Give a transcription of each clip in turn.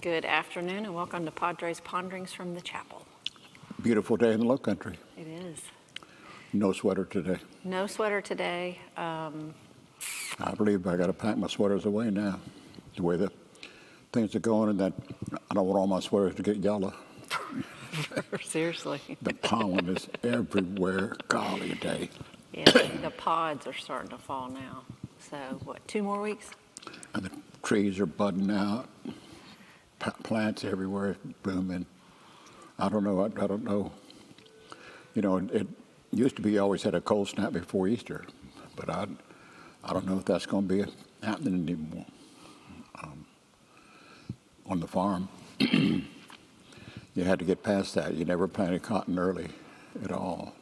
Good afternoon and welcome to Padre's Ponderings from the chapel. Beautiful day in the low country. It is. No sweater today. No sweater today. I believe I got to pack my sweaters away now. The way the things are going, and that I don't want all my sweaters to get yellow. Seriously. The pollen is everywhere. Golly day. Yeah, the pods are starting to fall now. So, what, 2 more weeks? And the trees are budding out. Plants everywhere blooming. I don't know. I don't know. You know, it used to be you always had a cold snap before Easter, but I don't know if that's going to be happening anymore. On the farm, you had to get past that. You never planted cotton early at all.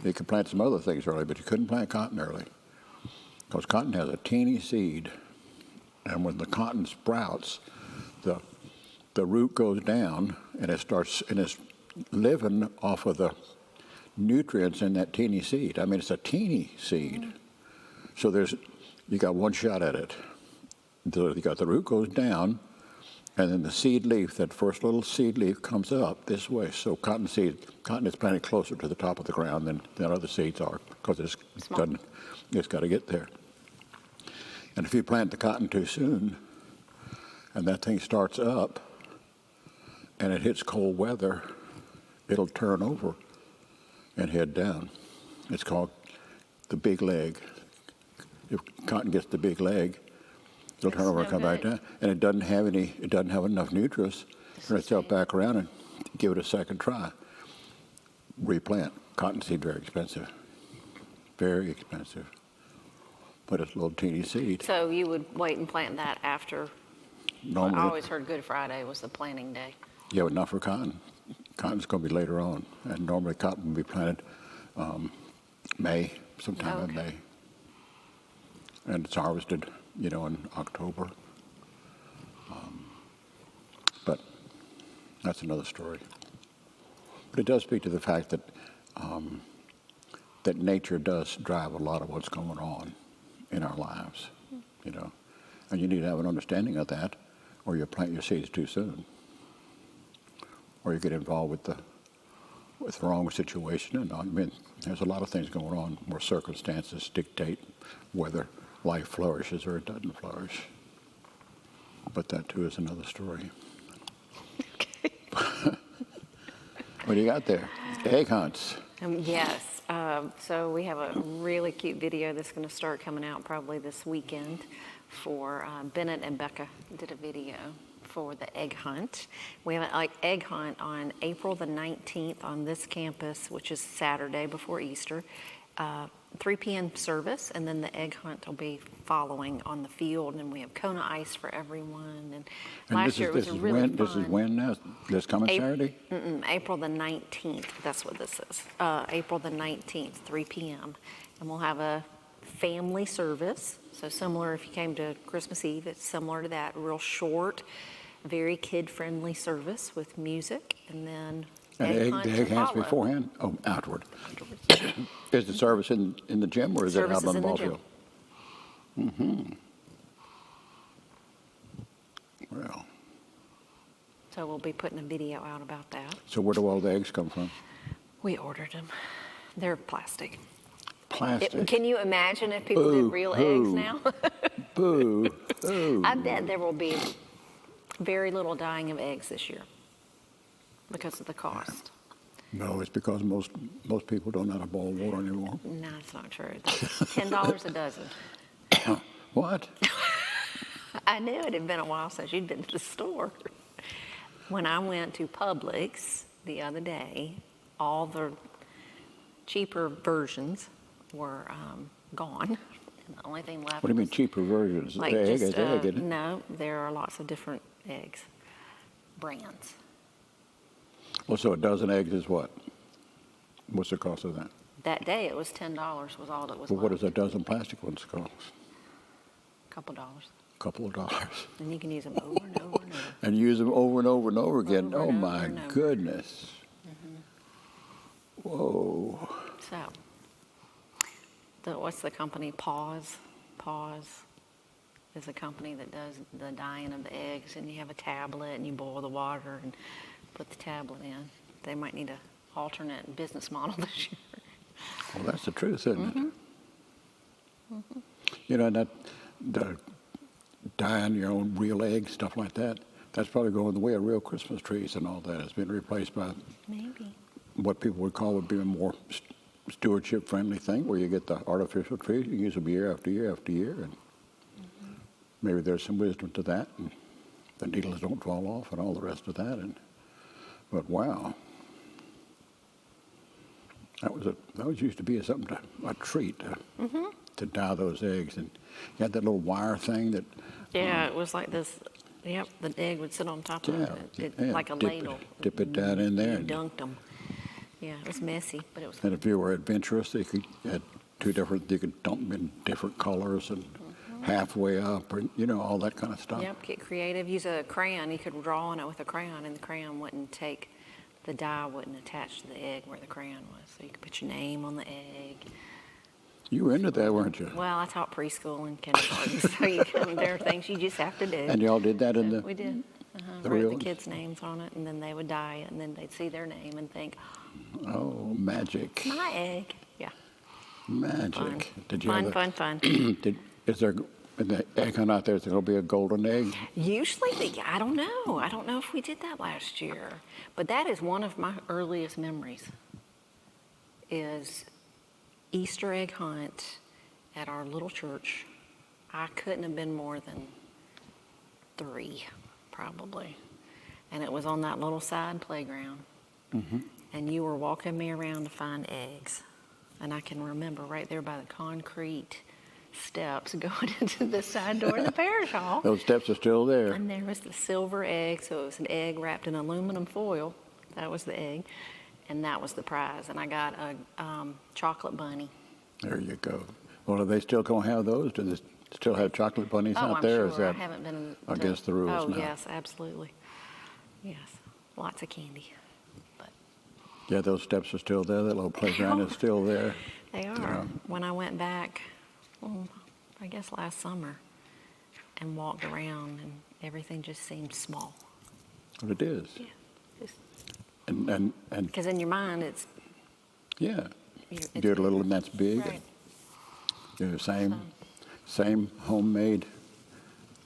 You could plant some other things early, but you couldn't plant cotton early because cotton has a teeny seed, and when the cotton sprouts, the root goes down, and it's living off of the nutrients in that teeny seed. I mean, it's a teeny seed. So you got one shot at it. You got the root goes down, and then the seed leaf, that first little seed leaf comes up this way. So cotton is planted closer to the top of the ground than other seeds are because it's got to get there. And if you plant the cotton too soon, and that thing starts up, and it hits cold weather, it'll turn over and head down. It's called the big leg. If cotton gets the big leg, it'll turn over and come back down. And it doesn't have enough nutrients to turn itself back around and give it a second try. Replant. Cotton seed very expensive. Very expensive. But it's a little teeny seed. So you would wait and plant that after? Normally, I always heard Good Friday was the planting day. Yeah, but not for cotton. Cotton's going to be later on. And normally cotton will be planted sometime in May. And it's harvested, in October. But that's another story. But it does speak to the fact that that nature does drive a lot of what's going on in our lives, And you need to have an understanding of that, or you plant your seeds too soon. Or you get involved with the wrong situation. And I mean, there's a lot of things going on where circumstances dictate whether life flourishes or it doesn't flourish. But that too is another story. Okay. What do you got there? Egg hunts. Yes. So we have a really cute video that's going to start coming out probably this weekend for Bennett and Becca did a video for the egg hunt. We have an egg hunt on April the 19th on this campus, which is Saturday before Easter. 3 p.m. service, and then the egg hunt will be following on the field, and we have Kona ice for everyone. And last year it was really fun. This is when now? This coming Saturday? April the 19th. That's what this is. April the 19th, 3 p.m. And we'll have a family service. So similar, if you came to Christmas Eve, it's similar to that. Real short, very kid-friendly service with music, and then the egg hunts beforehand? Oh, afterward. Is the service in the gym, or is it out on the ball field? Mm-hmm. Well. So we'll be putting a video out about that. So where do all the eggs come from? We ordered them. They're plastic. Plastic? Can you imagine if people did real eggs now? Boo. Boo. I bet there will be very little dying of eggs this year because of the cost. No, it's because most people don't know how to boil water anymore. No, it's not true. $10 a dozen. What? I knew it had been a while since you'd been to the store. When I went to Publix the other day, all the cheaper versions were gone. And the only thing left. What do you mean cheaper versions? Like egg just, is egg, isn't it? No, there are lots of different eggs, brands. Well, so a dozen eggs is what? What's the cost of that? That day it was $10 was all that was Well, what left. does a dozen plastic ones cost? Couple dollars. Couple of dollars. And you can use them over and over and over. And use them over and over and over again. Over Oh and my over and over. goodness. Whoa. So, what's the company? Pause. is a company that does the dyeing of the eggs, and you have a tablet and you boil the water and put the tablet in. They might need an alternate business model this year. Well, that's the truth, isn't it? You know, that the dyeing your own real eggs, stuff like that, that's probably going the way of real Christmas trees and all that. It's been replaced by Maybe. what people would call would be a more stewardship-friendly thing, where you get the artificial trees, you use them year after year after year, and maybe there's some wisdom to that, and the needles don't fall off and all the rest of that. But wow, that used to be something a treat to dye those eggs, and you had that little wire thing that. Yeah, it was like this. Yep, the egg would sit on top of it, like a ladle. Dip it down in there. You dunked them. Yeah, it was messy, but it was. And if you were adventurous, you had you could dump them in different colors and halfway up, or all that kind of stuff. Yep, get creative. Use a crayon. You could draw on it with a crayon, and the crayon the dye wouldn't attach to the egg where the crayon was. So you could put your name on the egg. You were into that, weren't you? Well, I taught preschool and kindergarten, so there are things you just have to do. And y'all did that in the. We did. Wrote the kids' names on it, and then they would dye it, and then they'd see their name and think, "Oh, magic! My egg." Yeah. Magic. Fun. Did you Fun. Is there in the egg hunt out there? Is there going to be a golden egg? Usually, I don't know. I don't know if we did that last year, but that is one of my earliest memories. Is Easter egg hunt at our little church. I couldn't have been more than 3, probably, and it was on that little side playground. And you were walking me around to find eggs, and I can remember right there by the concrete steps going into the side door of the parish hall. Those steps are still there. And there was the silver egg, so it was an egg wrapped in aluminum foil. That was the egg, and that was the prize. And I got a chocolate bunny. There you go. Well, are they still going to have those? Do they still have chocolate bunnies out I'm there? sure. Is that I haven't been against the rules Oh, now? yes, absolutely. Yes, lots of candy. But Yeah, those steps are still there. That little playground is still there. they are. When I went back, I guess last summer, and walked around, and everything just seemed small. But it is. Yeah. And Because in your mind, it's yeah, it's do it a little and that's big. right. And the same homemade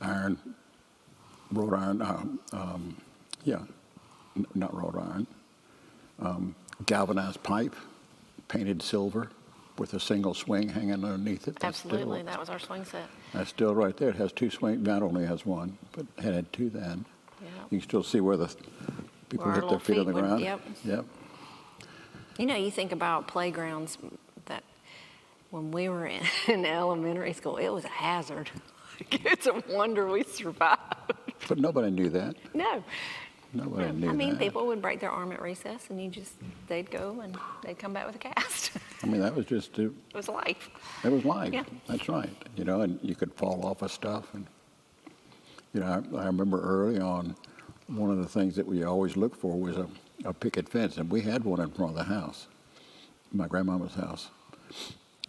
wrought iron. Not wrought iron. Galvanized pipe, painted silver, with a single swing hanging underneath it. Absolutely, that was our swing set. That's still right there. It has 2 swings. Not only has 1, but it had 2 then. Yeah. You can still see where the people Where our hit their little feet on the feet would- ground. yep. You think about playgrounds that when we were in elementary school, it was a hazard. It's a wonder we survived. But nobody knew that. No. Nobody knew I mean, that. people would break their arm at recess, and they'd go and they'd come back with a cast. I mean, that was just, it It was life. was life. Yeah. That's right. And you could fall off of stuff. And, I remember early on, one of the things that we always looked for was a picket fence. And we had one in front of the house, my grandmama's house.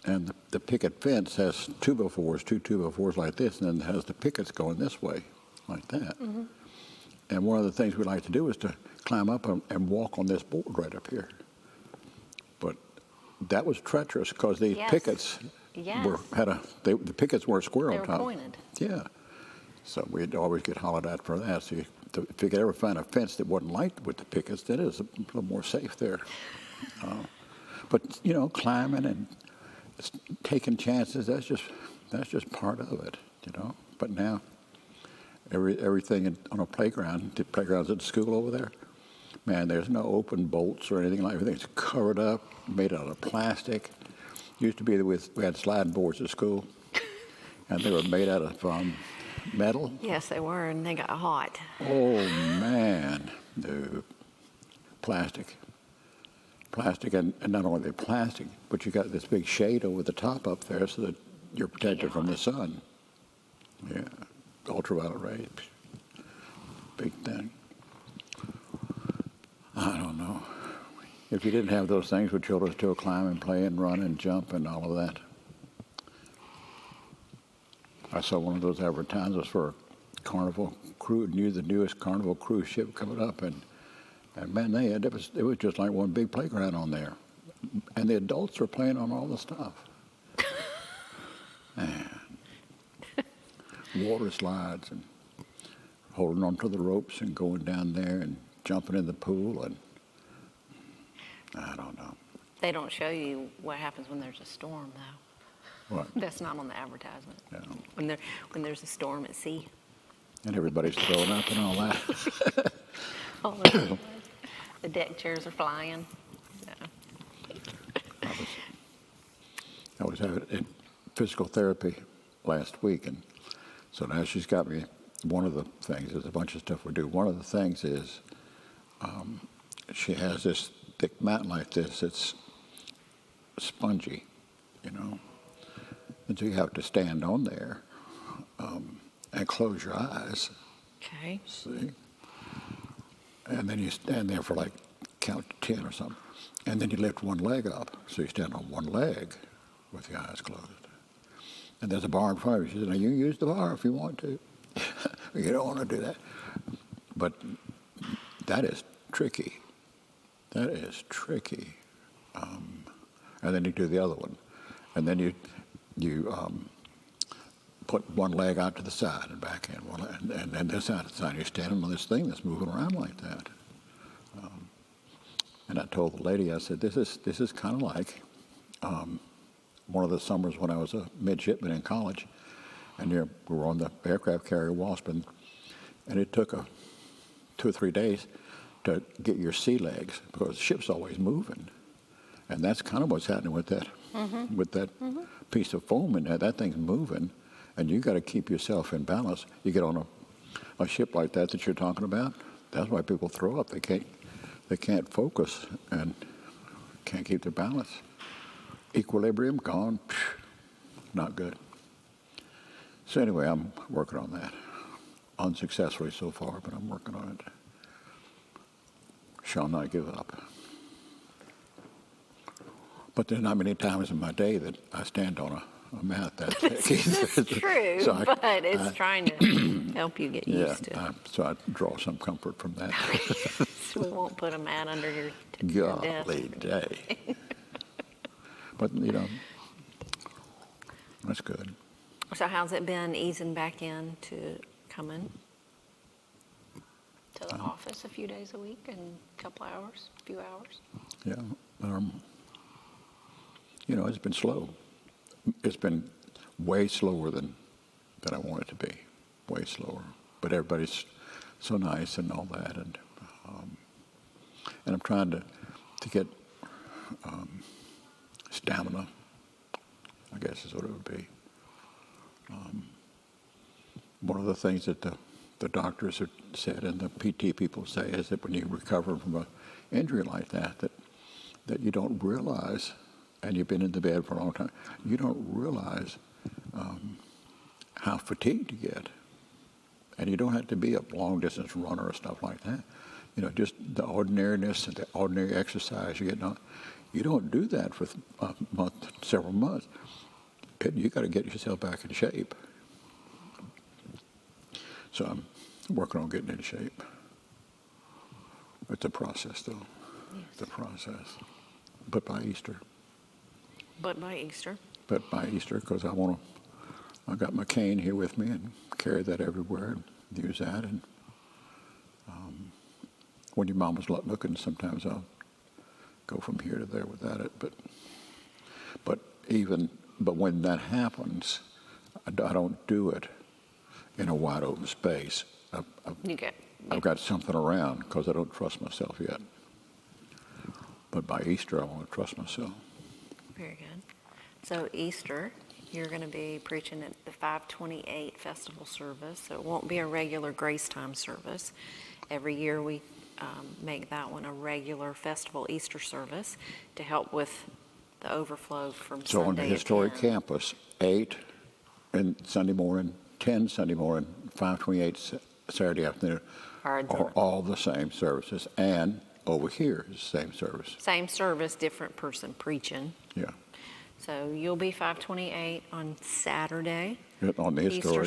And the picket fence has 2x4s, 2 2x4s like this, and then it has the pickets going this way, like that. And one of the things we like to do is to climb up and walk on this board right up here. But that was treacherous because these Yes. pickets Yes. the pickets weren't square They on were top. pointed. Yeah. So we'd always get hollered at for that. So if you could ever find a fence that wasn't like with the pickets, then it was a little more safe there. But climbing and taking chances, that's just part of it, But now, everything on a playground, the playgrounds at school over there, man, there's no open bolts or anything like that. Everything's covered up, made out of plastic. Used to be that we had sliding boards at school, and they were made out of metal. Yes, they were, and they got hot. Oh, man, no. Plastic, and not only the plastic, but you got this big shade over the top up there so that you're protected from the sun. Yeah, ultraviolet rays, big thing. I don't know. If you didn't have those things, would children still climb and play and run and jump and all of that? I saw one of those advertisements for a Carnival cruise, the newest Carnival cruise ship coming up, and man, it was just like one big playground on there, and the adults were playing on all the stuff. Man. Water slides and holding onto the ropes and going down there and jumping in the pool, and I don't know. They don't show you what happens when there's a storm, though. What? That's not on the advertisement. Yeah. When there's a storm at sea. And everybody's throwing up and all that. Oh, the deck chairs are flying. Yeah. I was having physical therapy last week, and so now she's got me. One of the things, there's a bunch of stuff we do. One of the things is she has this thick mat like this. It's spongy, and so you have to stand on there and close your eyes. Okay. See? And then you stand there for like count to 10 or something. And then you lift one leg up. So you stand on one leg with your eyes closed. And there's a bar in front of you. She said, now you can use the bar if you want to. You don't want to do that. But that is tricky. That is tricky. And then you do the other one. And then you put one leg out to the side and back in, and then this out to the side. You're standing on this thing that's moving around like that. And I told the lady, I said, this is kind of like one of the summers when I was a midshipman in college, and we were on the aircraft carrier Wasp, and it took 2 or 3 days to get your sea legs because the ship's always moving, and that's kind of what's happening with that piece of foam in there. That thing's moving, and you got to keep yourself in balance. You get on a ship like that you're talking about. That's why people throw up. They can't focus and can't keep their balance. Equilibrium gone, not good. So anyway, I'm working on that. Unsuccessfully so far, but I'm working on it. Shall not give up. But there's not many times in my day that I stand on a mat that thick. That's true, So but it's trying to help you get used to. So I draw some comfort from that. So we won't put a mat under your desk. Golly day. But, that's good. So how's it been easing back in to coming to the office a few days a week and a few hours? Yeah. It's been slow. It's been way slower than I want it to be. Way slower. But everybody's so nice and all that. And I'm trying to get stamina, I guess is what it would be. One of the things that the doctors have said and the PT people say is that when you recover from an injury like that you don't realize, and you've been in the bed for a long time, you don't realize how fatigued you get. And you don't have to be a long-distance runner or stuff like that. Just the ordinariness and the ordinary exercise you get done. You don't do that for a month, several months. You got to get yourself back in shape. So I'm working on getting in shape. It's a process, though. Yes. It's a process. But by Easter. But by Easter, because I got my cane here with me and carry that everywhere and use that. And when your mama's not looking, sometimes I'll go from here to there without it. But when that happens, I don't do it in a wide open space. I've got something around because I don't trust myself yet. But by Easter, I want to trust myself. Very good. So Easter, you're going to be preaching at the 528 festival service. So it won't be a regular grace time service. Every year we make that one a regular festival Easter service to help with the overflow from So Sunday on the historic at 10. campus, 8 and Sunday morning, 10 Sunday morning, 528 Saturday afternoon are all the same services. And over here is the same service. Same service, different person preaching. Yeah. So you'll be 528 on Saturday. On the historic.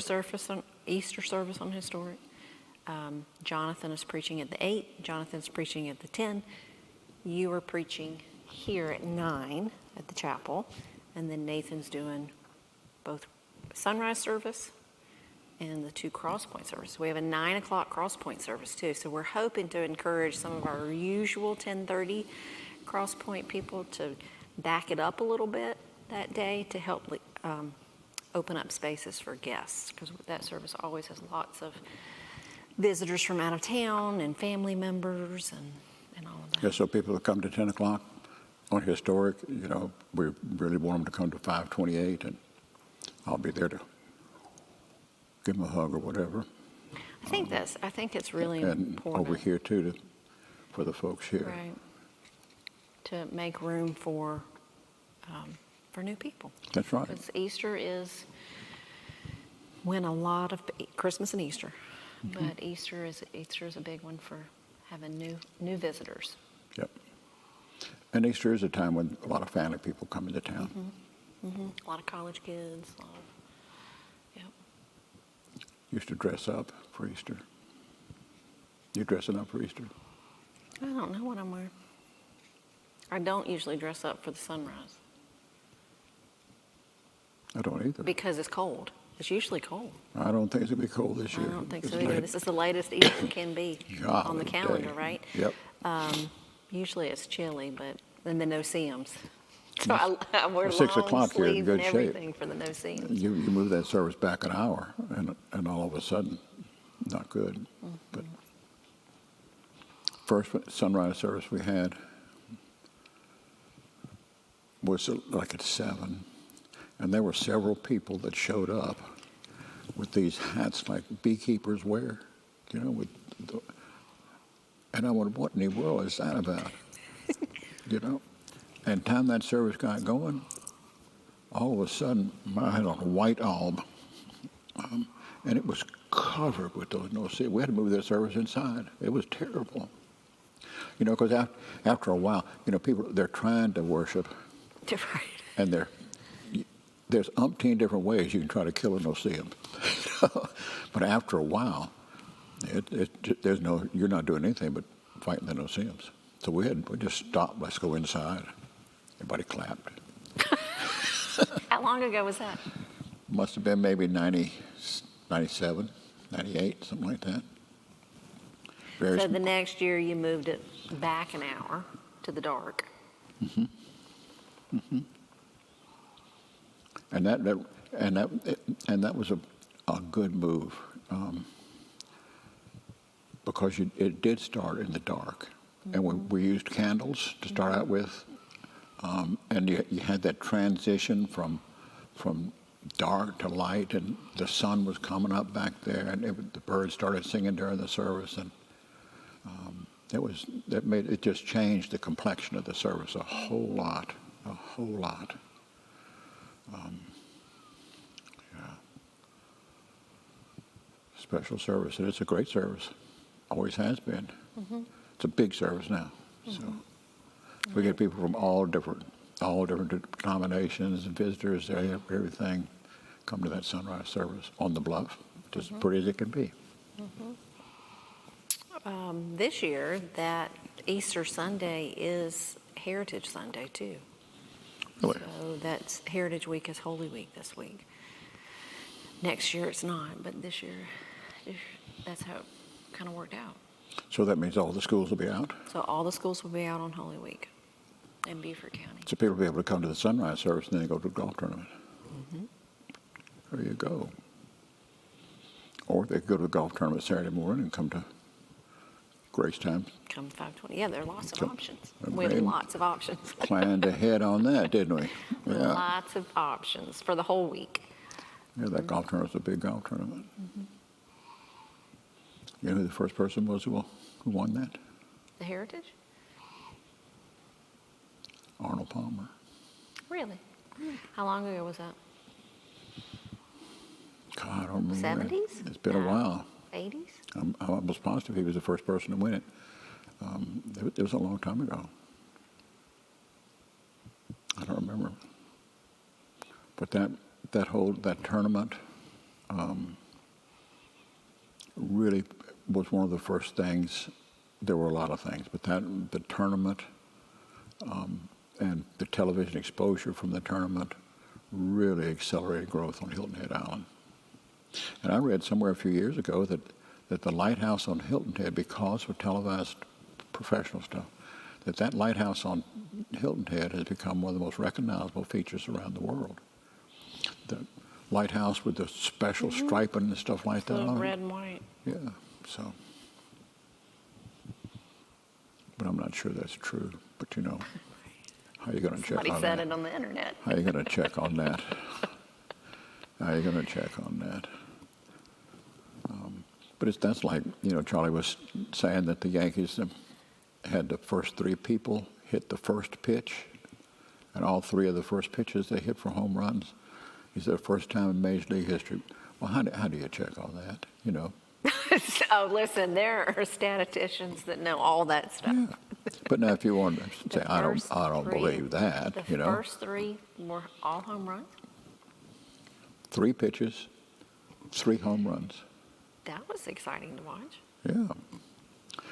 Easter service on historic. Jonathan is preaching at the 8. Jonathan's preaching at the 10. You are preaching here at 9 at the chapel. And then Nathan's doing both sunrise service and the 2 crosspoint services. We have a 9 o'clock crosspoint service too. So we're hoping to encourage some of our usual 10:30 crosspoint people to back it up a little bit that day to help open up spaces for guests, because that service always has lots of visitors from out of town and family members and all of that. Yeah, so people that come to 10 o'clock on historic, we really want them to come to 528, and I'll be there to give them a hug or whatever. I think it's really and important. over here too, for the folks here. Right. To make room for new people. That's right. Because Easter is when a lot of Christmas and Easter, but Easter is a big one for having new visitors. Yep. And Easter is a time when a lot of family people come into town. A lot of college kids. Yep. Used to dress up for Easter. You dressing up for Easter? I don't know what I'm wearing. I don't usually dress up for the sunrise. I don't either. Because it's cold. It's usually cold. I don't think it's going to be cold this year. I don't think It's so either. late. This is the latest Easter can be on the Golly calendar, day. right? Yep. Usually it's chilly, but then the no-see-ums. So I wear 6 long o'clock, you're in sleeves good and shape. everything for the no-see-ums. You move that service back an hour, and all of a sudden, not good. But first sunrise service we had was like at 7, and there were several people that showed up with these hats like beekeepers wear, and I wondered, what in the world is that about? And time that service got going, all of a sudden, I had on a white alb, and it was covered with those no-see. We had to move that service inside. It was terrible. Because after a while, people, they're trying to worship, Right. and there's umpteen different ways you can try to kill a no-see-um. But after a while, you're not doing anything but fighting the no-see-ums. So we just stopped. Let's go inside. Everybody clapped. How long ago was that? Must have been maybe 90, 97, 98, something like that. So the next year you moved it back an hour to the dark. And that was a good move, because it did start in the dark, and we used candles to start out with, and you had that transition from dark to light, and the sun was coming up back there, and the birds started singing during the service, and it just changed the complexion of the service a whole lot. Special service, and it's a great service. Always has been. It's a big service now. So we get people from all different denominations and visitors, everything, come to that sunrise service on the bluff. Just as pretty as it can be. This year, that Easter Sunday is Heritage Sunday too. Really? So that's Heritage Week is Holy Week this week. Next year it's not, but this year, that's how it kind of worked out. So that means all the schools will be out? So all the schools will be out on Holy Week in Beaufort County. So people will be able to come to the sunrise service and then go to the golf tournament. There you go. Or they could go to the golf tournament Saturday morning and come to Grace Time. Come 5:20. Yeah, there are lots of options. and We have maybe- lots of options. Planned ahead on that, didn't we? Yeah. Lots of options for the whole week. Yeah, that golf tournament's a big golf tournament. You know who the first person was who won that? The Heritage? Arnold Palmer. Really? How long ago was that? God, I don't remember. 70s? It's been a while. 80s? I'm almost positive he was the first person to win it. It was a long time ago. I don't remember. But that tournament, really was one of the first things. There were a lot of things, but the tournament and the television exposure from the tournament really accelerated growth on Hilton Head Island. And I read somewhere a few years ago that the lighthouse on Hilton Head, because of televised professional stuff, that lighthouse on Hilton Head has become one of the most recognizable features around the world. The lighthouse with the special striping and stuff like that on it. Red and white. Yeah, so. But I'm not sure that's true. But how are you going to check on that? Somebody said it on the internet. How are you going to check on that? How are you going to check on that? But that's like, Charlie was saying that the Yankees had the first three people hit the first pitch, and all three of the first pitches they hit for home runs. He said, first time in Major League history. Well, how do you check on that, Oh, listen, there are statisticians that know all that stuff. Yeah. But now if you want to say, I don't believe that, The first three were all home runs? 3 pitches, 3 home runs. That was exciting to watch. Yeah.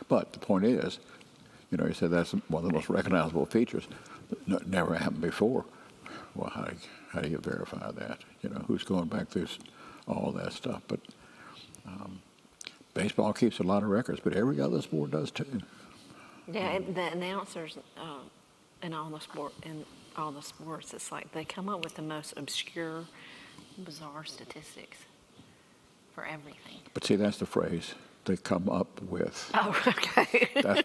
But the point is, you said that's one of the most recognizable features. Never happened before. Well, how do you verify that? Who's going back through all that stuff? But baseball keeps a lot of records, but every other sport does too. Yeah, the announcers in all the sports, it's like they come up with the most obscure, bizarre statistics for everything. But see, that's the phrase they come up with. Oh, okay.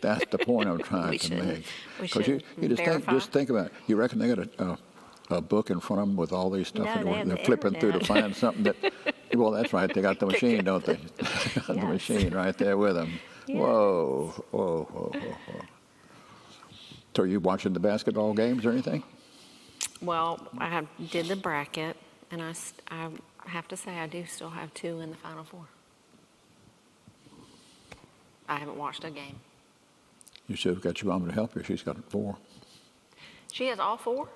That's the point I'm trying to make. Because you just think about it. You reckon they got a book in front of them with all these stuff, No, and they they're flipping through to find something that. Well, that's right. They got the machine, don't they? They got the Yes. machine right there with them. Yes. Whoa. So are you watching the basketball games or anything? Well, I did the bracket, and I have to say I do still have 2 in the Final Four. I haven't watched a game. You should have got your mom to help you. She's got 4. She has all 4?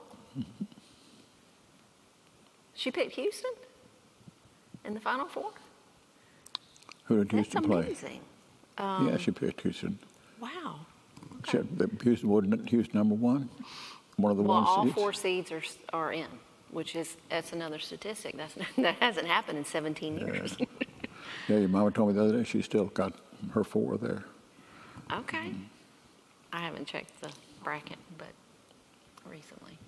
She picked Houston in the Final Four? Who did Houston That's play? amazing. Yeah, she picked Houston. Wow. Houston wasn't Houston number 1? One of the Well, one all seeds? 4 seeds are in, that's another statistic. That hasn't happened in 17 years. Yeah, your mama told me the other day she still got her 4 there. Okay. I haven't checked the bracket, but recently.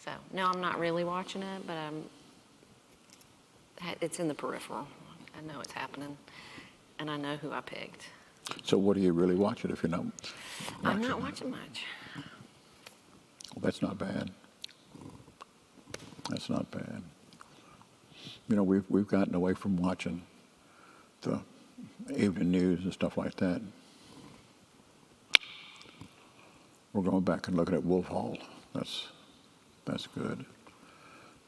So, no, I'm not really watching it, but it's in the peripheral. I know it's happening, and I know who I picked. So what are you really watching if you're not watching? I'm not watching much. Well, that's not bad. That's not bad. We've gotten away from watching the evening news and stuff like that. We're going back and looking at Wolf Hall. That's good.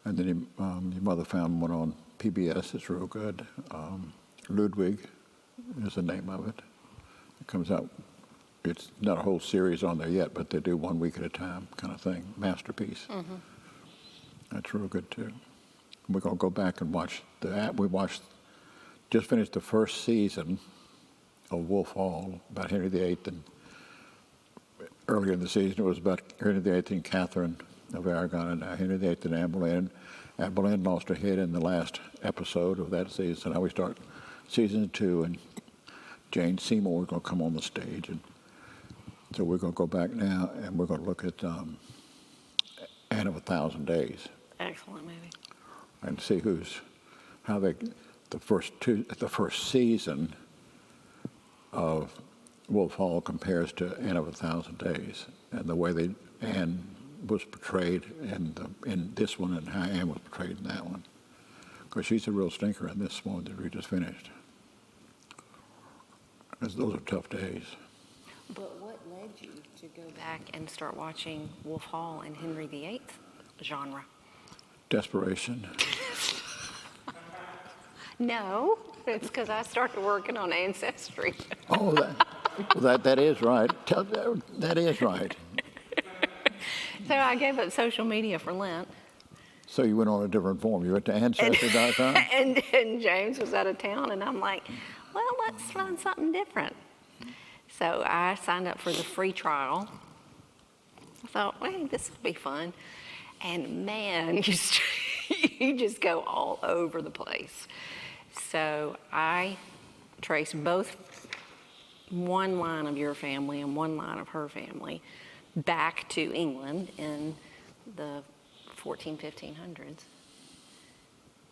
And then your mother found one on PBS. It's real good. Ludwig is the name of it. It comes out. It's not a whole series on there yet, but they do 1 week at a time kind of thing. Masterpiece. Mm-hmm. That's real good too. We're going to go back and watch just finished the first season of Wolf Hall about Henry VIII, and earlier in the season it was about Henry VIII and Catherine of Aragon, and now Henry VIII and Anne Boleyn. Anne Boleyn lost her head in the last episode of that season, so now we start season 2, and Jane Seymour is going to come on the stage, and so we're going to go back now, and we're going to look at Anne of 1,000 Days. Excellent movie. And see the first season of Wolf Hall compares to Anne of 1,000 Days, and the way Anne was portrayed in this one, and how Anne was portrayed in that one. Because she's a real stinker in this one that we just finished. 'Cause those are tough days. But what led you to go back and start watching Wolf Hall and Henry VIII genre? Desperation. No, it's because I started working on Ancestry. Oh, that is right. That is right. So I gave up social media for Lent. So you went on a different form. You went to Ancestry.com? and James was out of town, and I'm like, well, let's find something different. So I signed up for the free trial. I thought, hey, this will be fun. And man, you just go all over the place. So I traced both one line of your family and one line of her family back to England in the 1500s.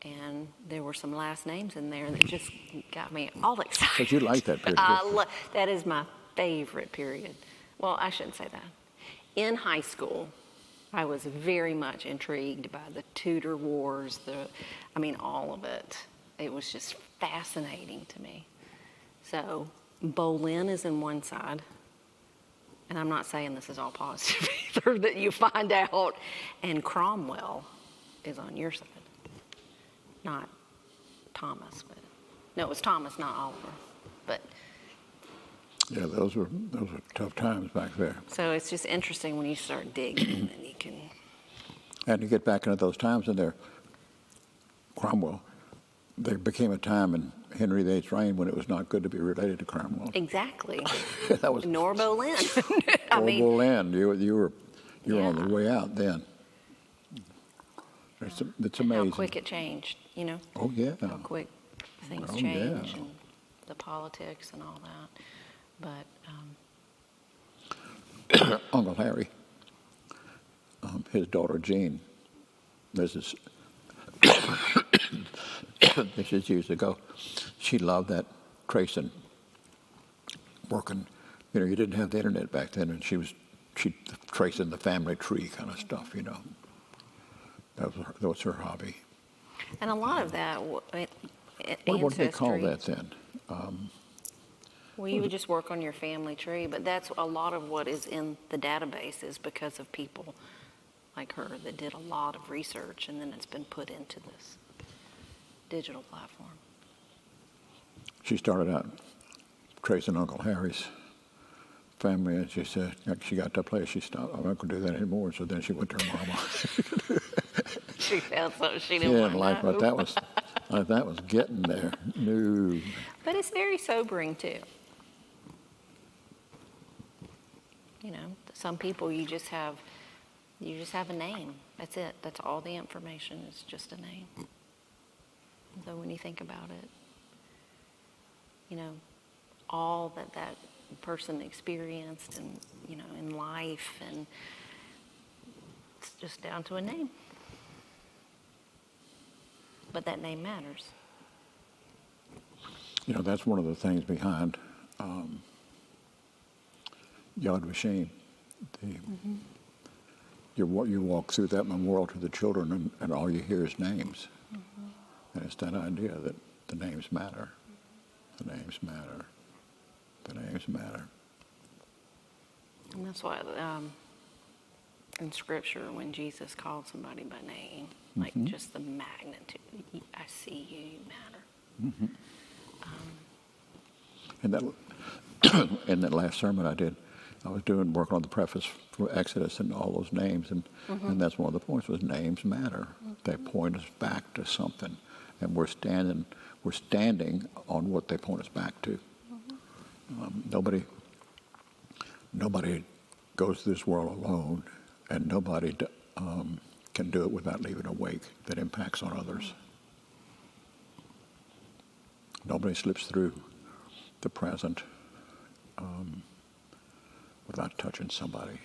And there were some last names in there that just got me all excited. But you like that period. That is my favorite period. Well, I shouldn't say that. In high school, I was very much intrigued by the Tudor Wars, all of it. It was just fascinating to me. So Boleyn is in one side, and I'm not saying this is all positive either, that you find out, and Cromwell is on your side. Not Thomas, but no, it was Thomas, not Oliver. But yeah, those were tough times back there. so it's just interesting when you start digging, and you can. And to get back into those times in there, Cromwell, there became a time in Henry VIII's reign when it was not good to be related to Cromwell. Exactly. That was Nor Boleyn. Boleyn. You were Yeah. on the way out then. It's amazing. How quick it changed, Oh yeah. how quick things Oh, change, yeah. and the politics and all that. But Uncle Harry, his daughter Jean, this is years ago. She loved that tracing, working. You didn't have the internet back then, and she tracing the family tree kind of stuff. That was her hobby. and a lot of that, What do they call that then? Well, you would just work on your family tree, but that's a lot of what is in the database is because of people like her that did a lot of research, and then it's been put into this digital platform. She started out tracing Uncle Harry's family, and she said she got to a place she stopped. I'm not going to do that anymore. So then she went to her mama. She found something she She didn't want didn't to like what that was getting there. No. But it's very sobering too. Some people you just have a name. That's it. That's all the information is just a name. So when you think about it, all that person experienced and, in life, and it's just down to a name. But that name matters. That's one of the things behind Yad Vashem. You walk through that memorial to the children, and all you hear is names. And it's that idea that the names matter. The names matter. The names matter. And that's why in Scripture, when Jesus called somebody by name, like just the magnitude, I see you, you matter. In that last sermon I did, I was working on the preface for Exodus and all those names, and that's one of the points was names matter. They point us back to something, and we're standing on what they point us back to. Nobody goes through this world alone, and nobody can do it without leaving a wake that impacts on others. Nobody slips through the present without touching somebody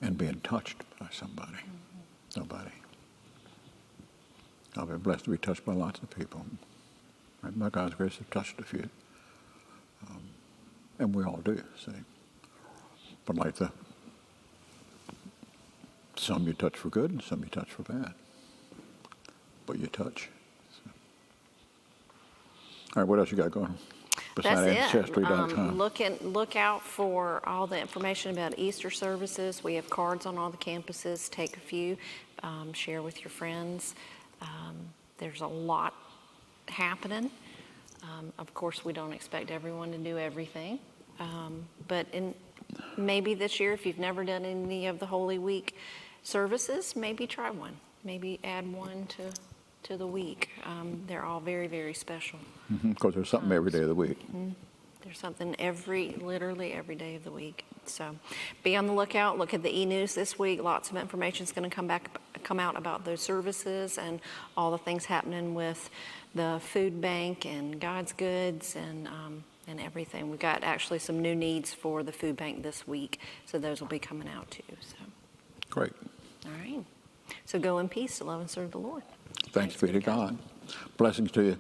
and being touched by somebody. Nobody. I've been blessed to be touched by lots of people. And by God's grace, I've touched a few. And we all do, see. But like some you touch for good and some you touch for bad. But you touch. So. All right, what else you got going? That's it. Ancestry.com. Look out for all the information about Easter services. We have cards on all the campuses. Take a few, share with your friends. There's a lot happening. Of course, we don't expect everyone to do everything. But maybe this year, if you've never done any of the Holy Week services, maybe try one. maybe add one to the week. They're all very, very special. Because there's something every day of the week. There's something literally every day of the week. So be on the lookout. Look at the e-news this week. Lots of information is going to come out about those services and all the things happening with the food bank and God's goods and everything. We've got actually some new needs for the food bank this week, so those will be coming out too. So Great. all right. So go in peace to love and serve the Lord. Thanks be to God. Blessings to you.